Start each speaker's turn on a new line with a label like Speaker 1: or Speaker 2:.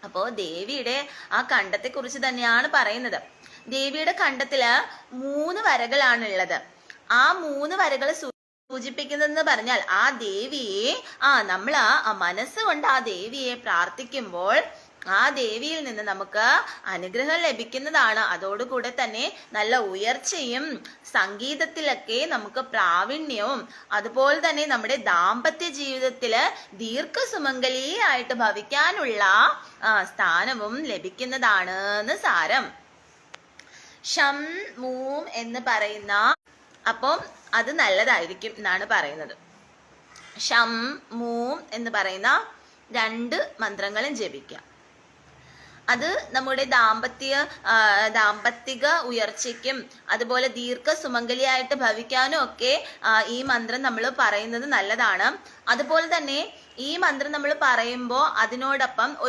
Speaker 1: അപ്പോ ദേവിയുടെ ആ കണ്ടത്തെ കുറിച്ച് തന്നെയാണ് പറയുന്നത്. ദേവിയുടെ കണ്ടത്തില് 3 വരകളാണുള്ളത്. ആ 3 വരകൾ സൂചിപ്പിക്കുന്നതെന്ന് പറഞ്ഞാൽ ആ ദേവിയെ നമ്മൾ ആ മനസ്സുകൊണ്ട് ആ ദേവിയെ പ്രാർത്ഥിക്കുമ്പോൾ ആ ദേവിയിൽ നിന്ന് നമുക്ക് അനുഗ്രഹം ലഭിക്കുന്നതാണ്. അതോടുകൂടെ തന്നെ നല്ല ഉയർച്ചയും സംഗീതത്തിലൊക്കെ നമുക്ക് പ്രാവീണ്യവും അതുപോലെ തന്നെ നമ്മുടെ ദാമ്പത്യ ജീവിതത്തില് ദീർഘസുമംഗലിയായിട്ട് ഭവിക്കാനുള്ള സ്ഥാനവും ലഭിക്കുന്നതാണ് എന്ന് സാരം. ഷം മൂം എന്ന് പറയുന്ന അപ്പം അത് നല്ലതായിരിക്കും എന്നാണ് പറയുന്നത്. ഷം മൂം എന്ന് പറയുന്ന 2 മന്ത്രങ്ങളും ജപിക്കാം. അത് നമ്മുടെ ദാമ്പത്തിക ഉയർച്ചയ്ക്കും അതുപോലെ ദീർഘസുമംഗലിയായിട്ട് ഭവിക്കാനും ഒക്കെ ഈ മന്ത്രം നമ്മൾ പറയുന്നത് നല്ലതാണ്. അതുപോലെ തന്നെ ഈ മന്ത്രം നമ്മൾ പറയുമ്പോൾ അതിനോടൊപ്പം ഒരു